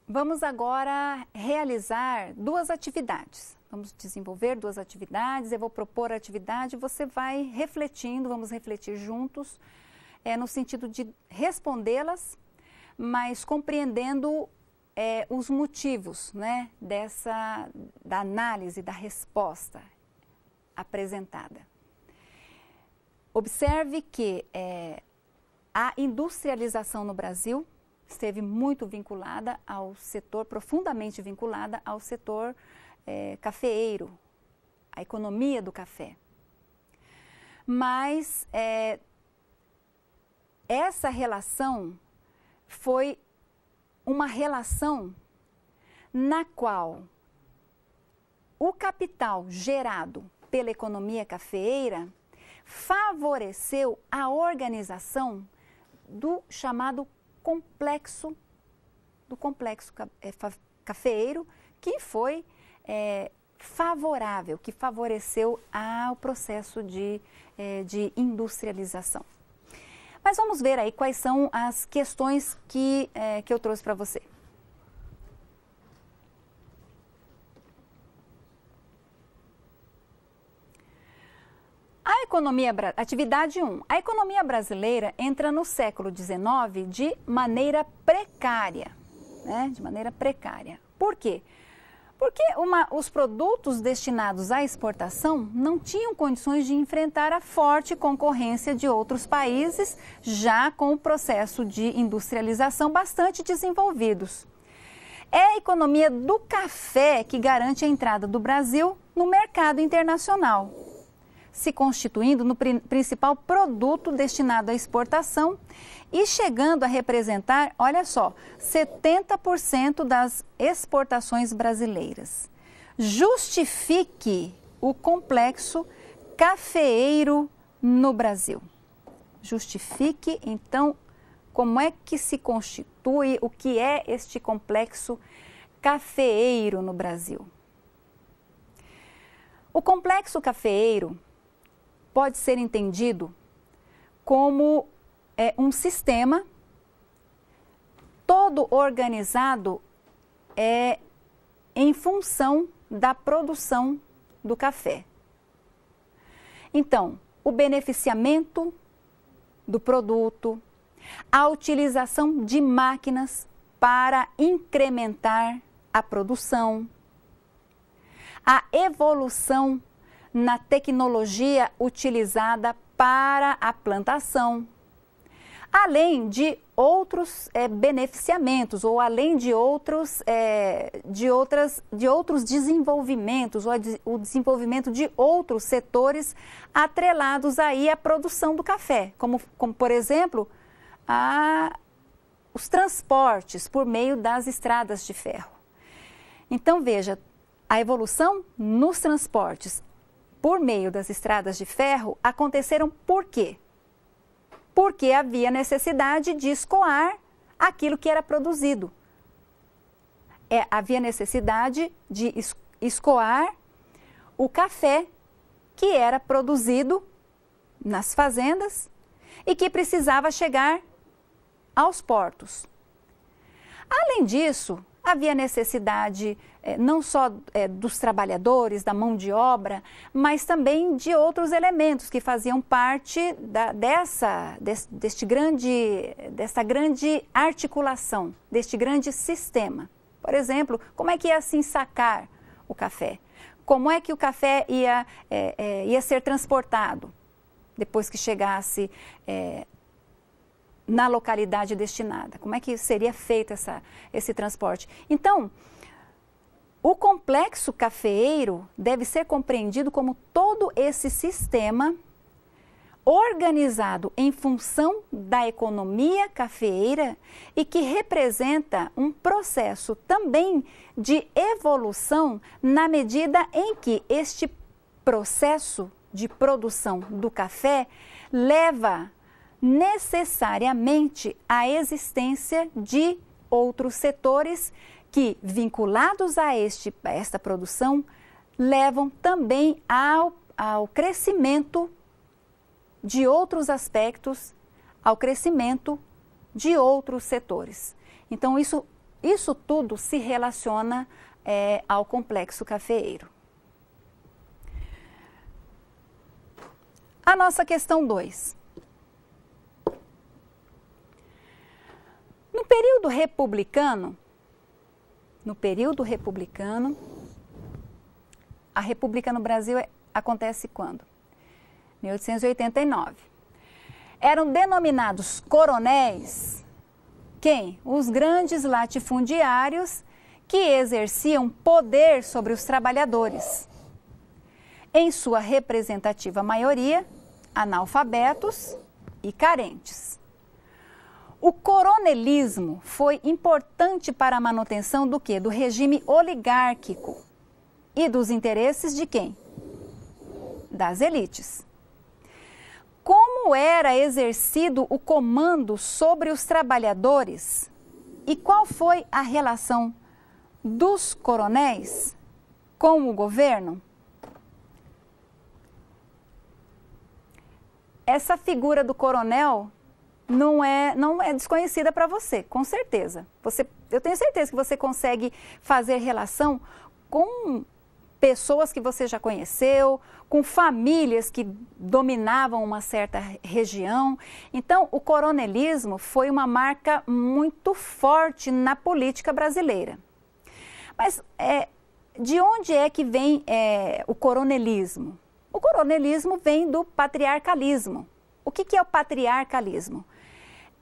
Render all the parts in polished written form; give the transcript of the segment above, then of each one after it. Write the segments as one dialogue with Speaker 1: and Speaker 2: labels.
Speaker 1: Vamos agora realizar duas atividades. Vamos desenvolver duas atividades, eu vou propor a atividade, você vai refletindo, vamos refletir juntos, no sentido de respondê-las, mas compreendendo os motivos, né, da análise, da resposta apresentada. Observe que a industrialização no Brasil esteve muito vinculada ao setor, profundamente vinculada ao setor cafeeiro, a economia do café. Mas essa relação foi uma relação na qual o capital gerado pela economia cafeeira favoreceu a organização do chamado complexo cafeeiro, que foi favorável, que favoreceu ao processo de industrialização. Mas vamos ver aí quais são as questões que eu trouxe para você. Atividade 1. A economia brasileira entra no século XIX de maneira precária, né? De maneira precária. Por quê? Porque os produtos destinados à exportação não tinham condições de enfrentar a forte concorrência de outros países, já com o processo de industrialização bastante desenvolvidos. É a economia do café que garante a entrada do Brasil no mercado internacional, se constituindo no principal produto destinado à exportação e chegando a representar, olha só, 70% das exportações brasileiras. Justifique o complexo cafeeiro no Brasil. Justifique, então, como é que se constitui, o que é este complexo cafeeiro no Brasil. O complexo cafeeiro pode ser entendido como um sistema todo organizado em função da produção do café. Então, o beneficiamento do produto, a utilização de máquinas para incrementar a produção, a evolução na tecnologia utilizada para a plantação, além de outros beneficiamentos ou além de outros desenvolvimentos, ou o desenvolvimento de outros setores atrelados aí à produção do café, como por exemplo, os transportes por meio das estradas de ferro. Então veja, a evolução nos transportes por meio das estradas de ferro aconteceram por quê? Porque havia necessidade de escoar aquilo que era produzido. Havia necessidade de escoar o café que era produzido nas fazendas e que precisava chegar aos portos. Além disso, havia necessidade não só dos trabalhadores, da mão de obra, mas também de outros elementos que faziam parte dessa grande articulação, deste grande sistema. Por exemplo, como é que ia se ensacar o café? Como é que o café ia ser transportado depois que chegasse na localidade destinada? Como é que seria feito esse transporte? Então, o complexo cafeeiro deve ser compreendido como todo esse sistema organizado em função da economia cafeeira e que representa um processo também de evolução na medida em que este processo de produção do café leva necessariamente à existência de outros setores que, vinculados a esta produção, levam também ao crescimento de outros aspectos, ao crescimento de outros setores. Então, isso isso tudo se relaciona ao complexo cafeeiro. A nossa questão 2. No período republicano, a República no Brasil acontece quando? 1889. Eram denominados coronéis quem? Os grandes latifundiários que exerciam poder sobre os trabalhadores. Em sua representativa maioria, analfabetos e carentes. O coronelismo foi importante para a manutenção do quê? Do regime oligárquico e dos interesses de quem? Das elites. Como era exercido o comando sobre os trabalhadores e qual foi a relação dos coronéis com o governo? Essa figura do coronel não é desconhecida para você, com certeza. Eu tenho certeza que você consegue fazer relação com pessoas que você já conheceu, com famílias que dominavam uma certa região. Então, o coronelismo foi uma marca muito forte na política brasileira. Mas de onde é que vem o coronelismo? O coronelismo vem do patriarcalismo. O que é o patriarcalismo?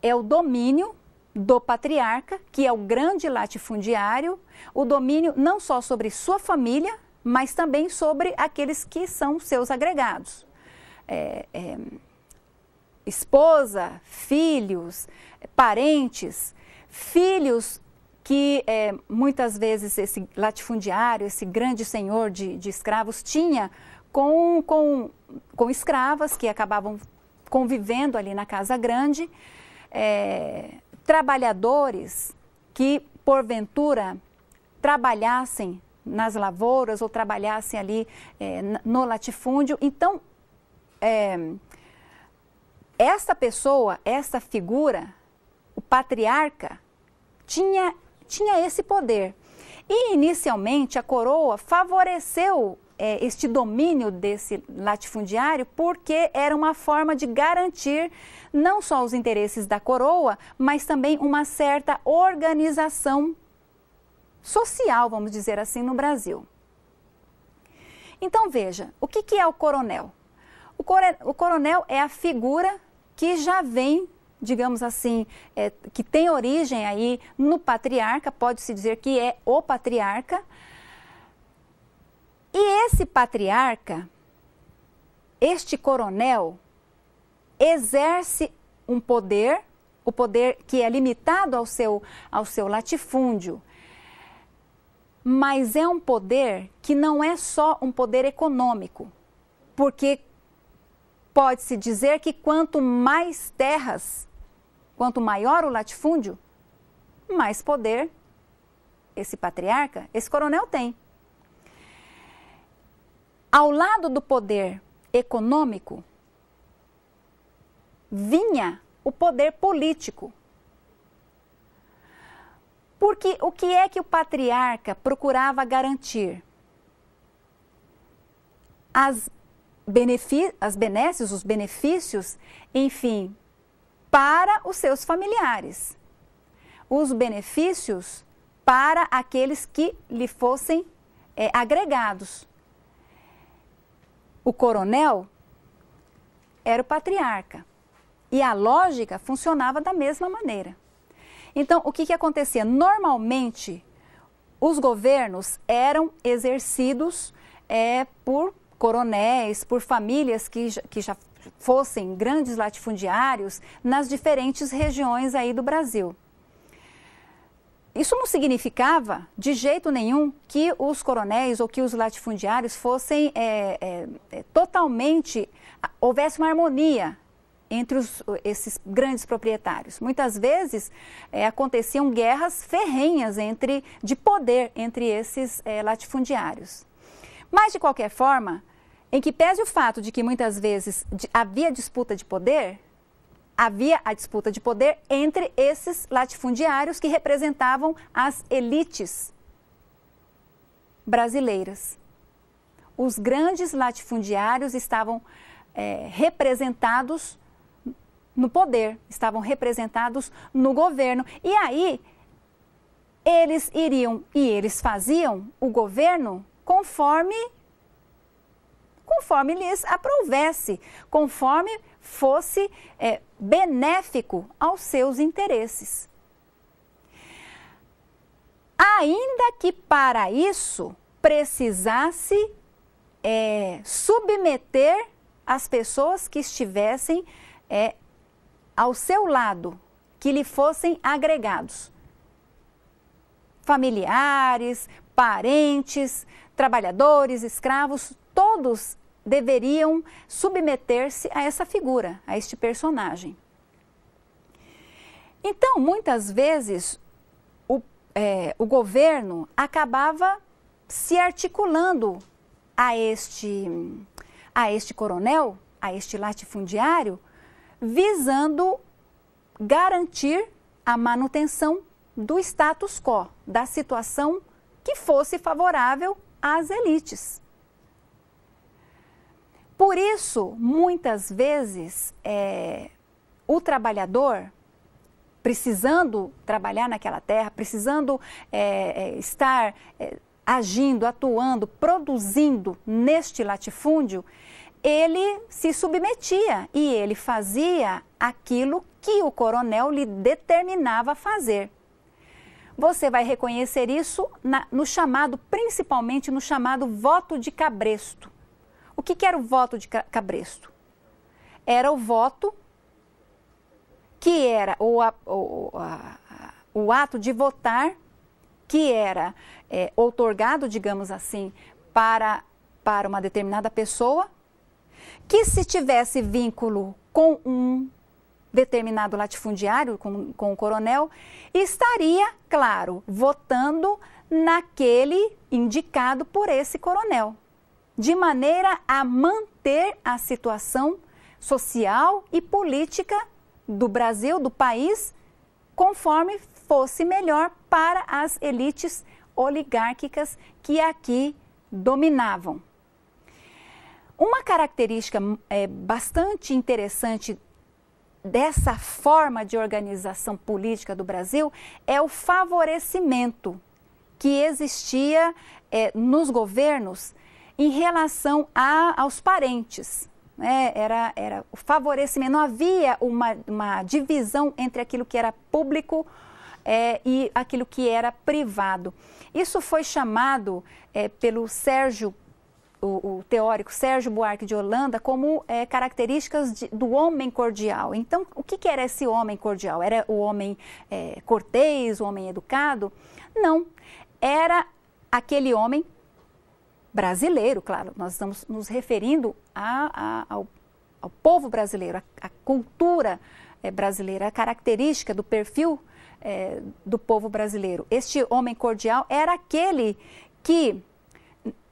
Speaker 1: É o domínio do patriarca, que é o grande latifundiário, o domínio não só sobre sua família, mas também sobre aqueles que são seus agregados. Esposa, filhos, parentes, filhos que muitas vezes esse latifundiário, esse grande senhor de escravos tinha com escravas que acabavam convivendo ali na casa grande, trabalhadores que porventura trabalhassem nas lavouras ou trabalhassem ali no latifúndio. Então, essa pessoa, essa figura, o patriarca, tinha esse poder. E, inicialmente, a coroa favoreceu este domínio desse latifundiário porque era uma forma de garantir não só os interesses da coroa, mas também uma certa organização social, vamos dizer assim, no Brasil. Então, veja, o que é o coronel? O coronel é a figura que já vem, digamos assim, que tem origem aí no patriarca, pode-se dizer que é o patriarca. E esse patriarca, este coronel, exerce um poder, o poder que é limitado ao seu latifúndio, mas é um poder que não é só um poder econômico, porque pode-se dizer que quanto mais terras, quanto maior o latifúndio, mais poder esse patriarca, esse coronel tem. Ao lado do poder econômico, vinha o poder político. Porque o que é que o patriarca procurava garantir? As benesses, os benefícios, enfim, para os seus familiares. Os benefícios para aqueles que lhe fossem agregados. O coronel era o patriarca e a lógica funcionava da mesma maneira. Então, o que acontecia? Normalmente, os governos eram exercidos por coronéis, por famílias que já fossem grandes latifundiários nas diferentes regiões aí do Brasil. Isso não significava, de jeito nenhum, que os coronéis ou que os latifundiários fossem totalmente... houvesse uma harmonia entre esses grandes proprietários. Muitas vezes aconteciam guerras ferrenhas de poder entre esses latifundiários. Mas, de qualquer forma, em que pese o fato de que muitas vezes havia disputa de poder, havia a disputa de poder entre esses latifundiários que representavam as elites brasileiras. Os grandes latifundiários estavam representados no poder, estavam representados no governo. E aí, eles iriam e eles faziam o governo conforme lhes aprovesse, conforme fosse benéfico aos seus interesses. Ainda que para isso precisasse submeter as pessoas que estivessem ao seu lado, que lhe fossem agregados. Familiares, parentes, trabalhadores, escravos, todos deveriam submeter-se a essa figura, a este personagem. Então, muitas vezes, o governo acabava se articulando a este coronel, a este latifundiário, visando garantir a manutenção do status quo, da situação que fosse favorável às elites. Por isso, muitas vezes, o trabalhador, precisando trabalhar naquela terra, precisando estar agindo, atuando, produzindo neste latifúndio, ele se submetia e ele fazia aquilo que o coronel lhe determinava fazer. Você vai reconhecer isso no chamado, principalmente no chamado voto de cabresto. O que era o voto de cabresto? Era o voto que era o ato de votar que era outorgado, digamos assim, para uma determinada pessoa, que se tivesse vínculo com um determinado latifundiário, com o coronel, estaria, claro, votando naquele indicado por esse coronel, de maneira a manter a situação social e política do Brasil, do país, conforme fosse melhor para as elites oligárquicas que aqui dominavam. Uma característica bastante interessante dessa forma de organização política do Brasil é o favorecimento que existia nos governos em relação aos parentes. Era o favorecimento, não havia uma divisão entre aquilo que era público e aquilo que era privado. Isso foi chamado pelo o teórico Sérgio Buarque de Holanda como características do homem cordial. Então, o que era esse homem cordial? Era o homem cortês, o homem educado? Não, aquele homem brasileiro, claro, nós estamos nos referindo ao povo brasileiro, à cultura brasileira, a característica do perfil do povo brasileiro. Este homem cordial era aquele que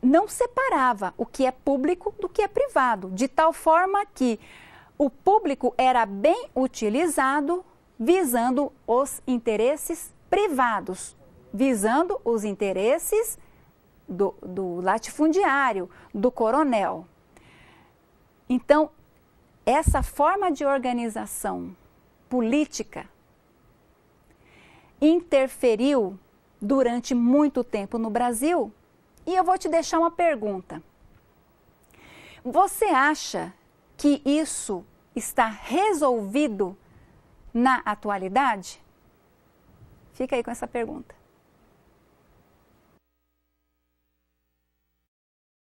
Speaker 1: não separava o que é público do que é privado, de tal forma que o público era bem utilizado visando os interesses privados, visando os interesses do latifundiário, do coronel. Então, essa forma de organização política interferiu durante muito tempo no Brasil. E eu vou te deixar uma pergunta. Você acha que isso está resolvido na atualidade? Fica aí com essa pergunta.